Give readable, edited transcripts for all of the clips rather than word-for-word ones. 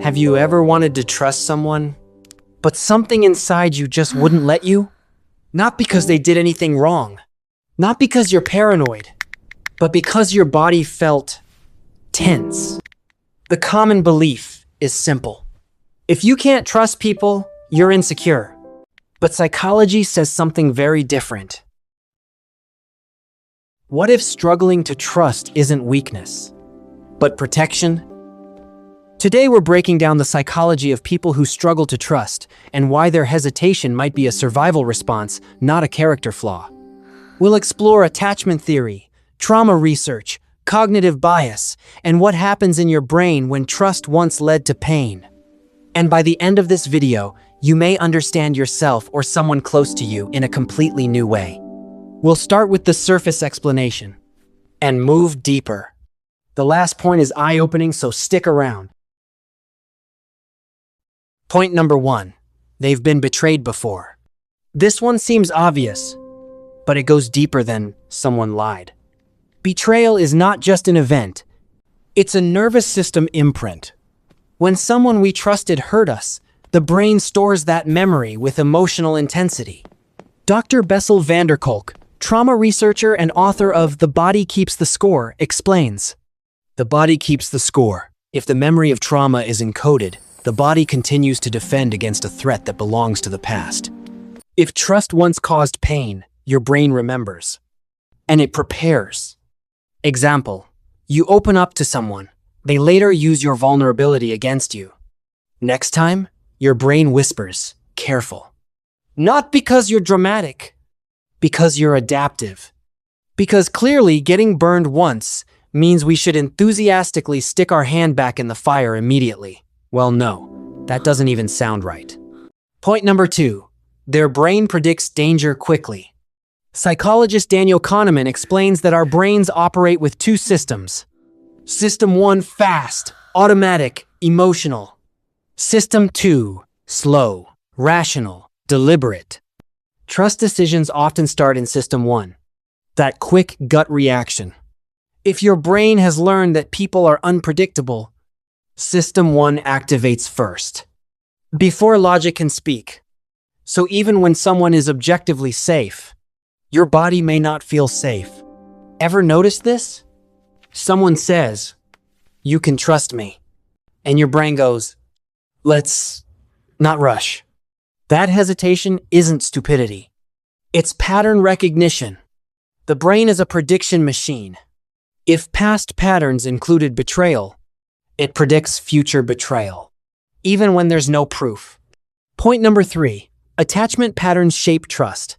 Have you ever wanted to trust someone, but something inside you just wouldn't let you? Not because they did anything wrong, not because you're paranoid, but because your body felt tense. The common belief is simple. If you can't trust people, you're insecure. But psychology says something very different. What if struggling to trust isn't weakness, but protection? Today we're breaking down the psychology of people who struggle to trust and why their hesitation might be a survival response, not a character flaw. We'll explore attachment theory, trauma research, cognitive bias, and what happens in your brain when trust once led to pain. And by the end of this video, you may understand yourself or someone close to you in a completely new way. We'll start with the surface explanation and move deeper. The last point is eye-opening, so stick around. Point number 1. They've been betrayed before. This one seems obvious, but it goes deeper than someone lied. Betrayal is not just an event, it's a nervous system imprint. When someone we trusted hurt us, the brain stores that memory with emotional intensity. Dr. Bessel Kolk, trauma researcher and author of The Body Keeps the Score, explains. The body keeps the score. If the memory of trauma is encoded, the body continues to defend against a threat that belongs to the past. If trust once caused pain, your brain remembers, and it prepares. Example, you open up to someone. They later use your vulnerability against you. Next time, your brain whispers, careful. Not because you're dramatic, because you're adaptive. Because clearly getting burned once means we should enthusiastically stick our hand back in the fire immediately. Well, no, that doesn't even sound right. Point number 2, their brain predicts danger quickly. Psychologist Kahneman explains that our brains operate with 2 systems. System 1, fast, automatic, emotional. System 2, slow, rational, deliberate. Trust decisions often start in System 1, that quick gut reaction. If your brain has learned that people are unpredictable, System 1 activates first, before logic can speak. So even when someone is objectively safe, your body may not feel safe. Ever notice this? Someone says, "You can trust me," and your brain goes, "Let's not rush." That hesitation isn't stupidity. It's pattern recognition. The brain is a prediction machine. If past patterns included betrayal, it predicts future betrayal, even when there's no proof. Point number 3, attachment patterns shape trust.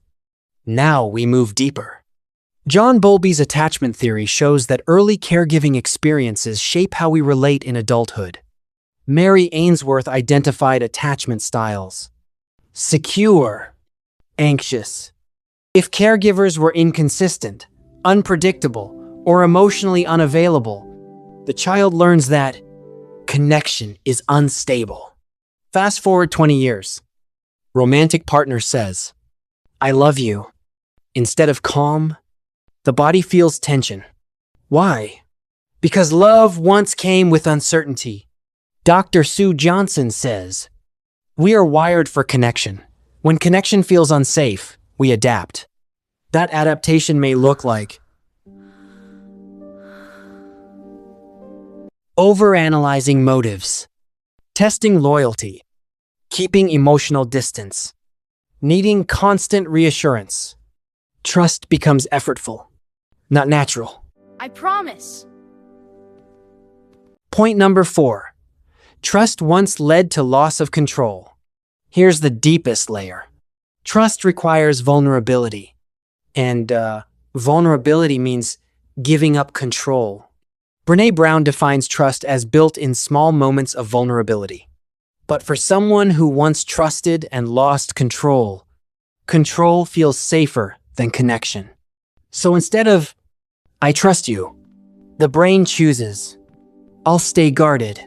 Now we move deeper. John Bowlby's attachment theory shows that early caregiving experiences shape how we relate in adulthood. Mary Ainsworth identified attachment styles: secure, anxious. If caregivers were inconsistent, unpredictable, or emotionally unavailable, the child learns that connection is unstable. Fast forward 20 years. Romantic partner says, "I love you." Instead of calm, the body feels tension. Why? Because love once came with uncertainty. Dr. Sue Johnson says, "We are wired for connection. When connection feels unsafe, we adapt." That adaptation may look like overanalyzing motives, testing loyalty, keeping emotional distance, needing constant reassurance. Trust becomes effortful, not natural. I promise. Point number 4. Trust once led to loss of control. Here's the deepest layer. Trust requires vulnerability. And vulnerability means giving up control. Brené Brown defines trust as built in small moments of vulnerability. But for someone who once trusted and lost control, control feels safer than connection. So instead of, "I trust you," the brain chooses, "I'll stay guarded."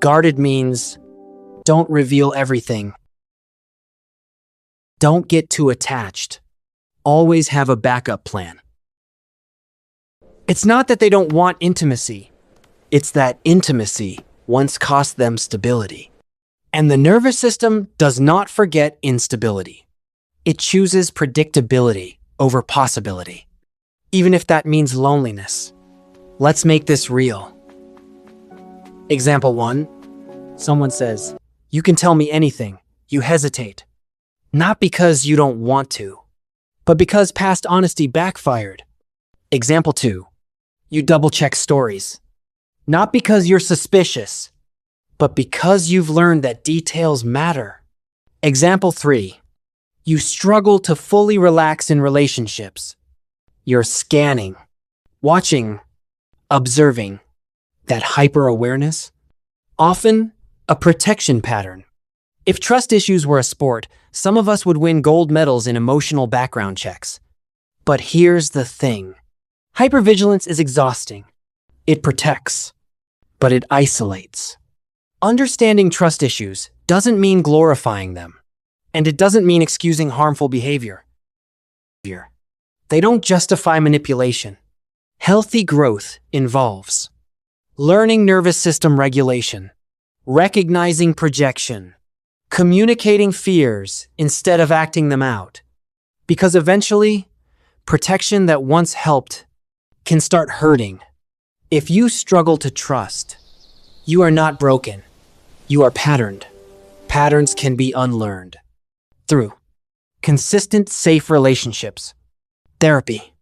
Guarded means don't reveal everything. Don't get too attached. Always have a backup plan. It's not that they don't want intimacy. It's that intimacy once cost them stability. And the nervous system does not forget instability. It chooses predictability over possibility, even if that means loneliness. Let's make this real. Example 1. Someone says, "You can tell me anything." You hesitate. Not because you don't want to, but because past honesty backfired. Example 2. You double-check stories. Not because you're suspicious, but because you've learned that details matter. Example 3. You struggle to fully relax in relationships. You're scanning, watching, observing. That hyper-awareness? Often a protection pattern. If trust issues were a sport, some of us would win gold medals in emotional background checks. But here's the thing. Hypervigilance is exhausting. It protects, but it isolates. Understanding trust issues doesn't mean glorifying them, and it doesn't mean excusing harmful behavior. They don't justify manipulation. Healthy growth involves learning nervous system regulation, recognizing projection, communicating fears instead of acting them out. Because eventually, protection that once helped can start hurting. If you struggle to trust, you are not broken. You are patterned. Patterns can be unlearned through consistent, safe relationships, therapy,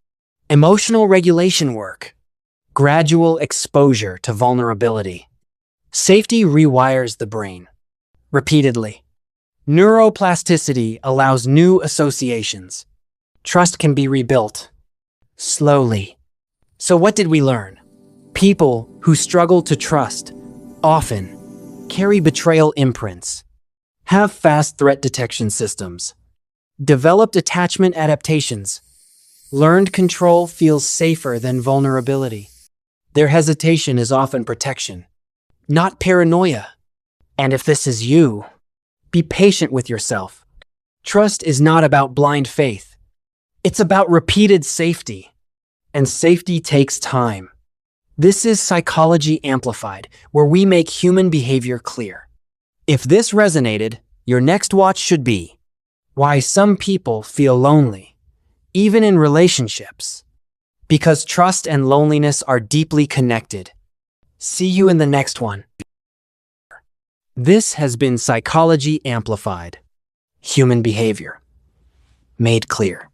emotional regulation work, gradual exposure to vulnerability. Safety rewires the brain. Repeatedly. Neuroplasticity allows new associations. Trust can be rebuilt. Slowly. So what did we learn? People who struggle to trust often carry betrayal imprints, have fast threat detection systems, developed attachment adaptations. Learned control feels safer than vulnerability. Their hesitation is often protection, not paranoia. And if this is you, be patient with yourself. Trust is not about blind faith. It's about repeated safety. And safety takes time. This is Psychology Amplified, where we make human behavior clear. If this resonated, your next watch should be why some people feel lonely, even in relationships. Because trust and loneliness are deeply connected. See you in the next one. This has been Psychology Amplified. Human behavior made clear.